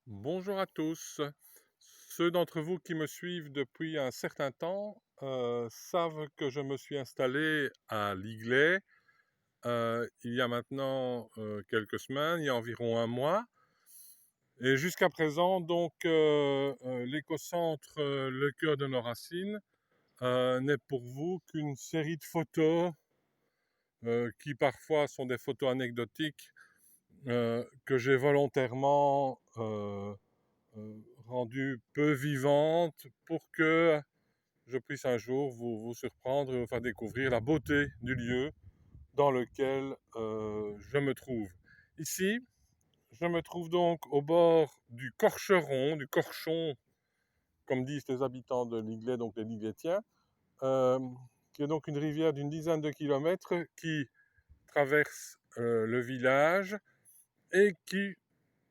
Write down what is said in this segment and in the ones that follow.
Bonjour à tous. Ceux d'entre vous qui me suivent depuis un certain temps savent que je me suis installé à Liglet il y a maintenant quelques semaines, il y a environ un mois. Et jusqu'à présent, donc, l'écocentre Le Cœur de nos Racines n'est pour vous qu'une série de photos qui parfois sont des photos anecdotiques que j'ai volontairement rendues peu vivantes pour que je puisse un jour vous surprendre et vous faire découvrir la beauté du lieu dans lequel je me trouve. Ici, je me trouve donc au bord du Corcheron, du Corchon, comme disent les habitants de Liglet, donc les Liglétiens, euh, qui est donc une rivière d'une dizaine de kilomètres qui traverse le village et qui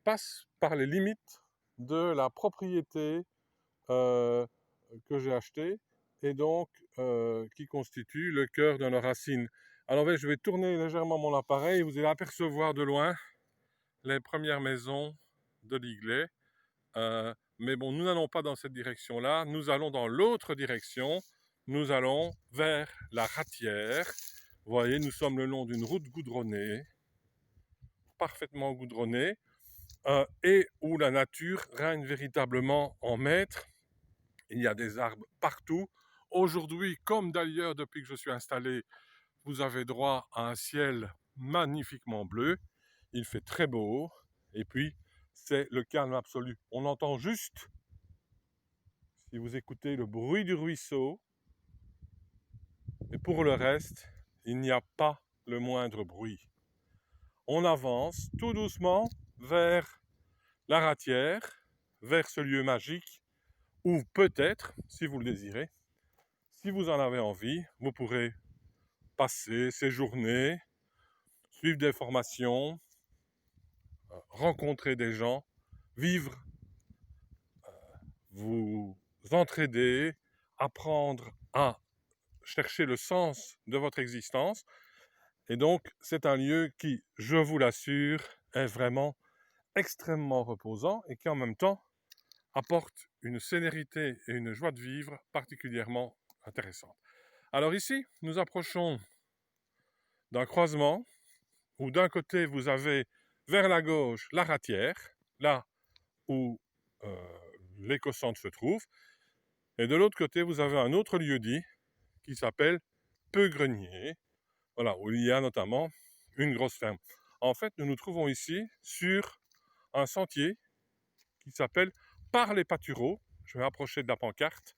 passe par les limites de la propriété euh, que j'ai achetée et donc qui constitue le cœur de nos racines. Alors je vais tourner légèrement mon appareil et vous allez apercevoir de loin les premières maisons de Liglet. Mais bon, nous n'allons pas dans cette direction-là, nous allons dans l'autre direction, nous allons vers la Ratière. Vous voyez, nous sommes le long d'une route goudronnée, parfaitement goudronnée, et où la nature règne véritablement en maître. Il y a des arbres partout. Aujourd'hui, comme d'ailleurs depuis que je suis installé, vous avez droit à un ciel magnifiquement bleu. Il fait très beau. Et puis, c'est le calme absolu. On entend juste, si vous écoutez le bruit du ruisseau, et pour le reste, il n'y a pas le moindre bruit. On avance tout doucement vers la Ratière, vers ce lieu magique où peut-être, si vous le désirez, si vous en avez envie, vous pourrez passer, séjourner, suivre des formations, rencontrer des gens, vivre, vous entraider, apprendre à chercher le sens de votre existence. Et donc, c'est un lieu qui, je vous l'assure, est vraiment extrêmement reposant et qui en même temps apporte une sérénité et une joie de vivre particulièrement intéressantes. Alors ici, nous approchons d'un croisement où d'un côté vous avez vers la gauche la Ratière, là où l'écocentre se trouve, et de l'autre côté vous avez un autre lieu-dit qui s'appelle Peugrenier, voilà, où il y a notamment une grosse ferme. En fait, nous nous trouvons ici sur un sentier qui s'appelle Par les Pâtureaux. Je vais approcher de la pancarte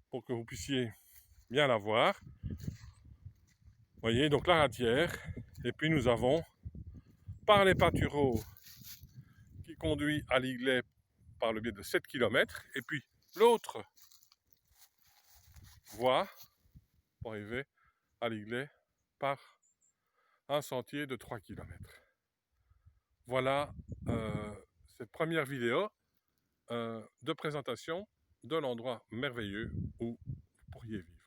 pour que vous puissiez bien la voir. Vous voyez, donc la Ratière, et puis nous avons Par les Pâtureaux qui conduit à Liglet par le biais de 7 km, et puis l'autre voie pour arriver à Liglet par un sentier de 3 km. Voilà cette première vidéo de présentation de l'endroit merveilleux où vous pourriez vivre.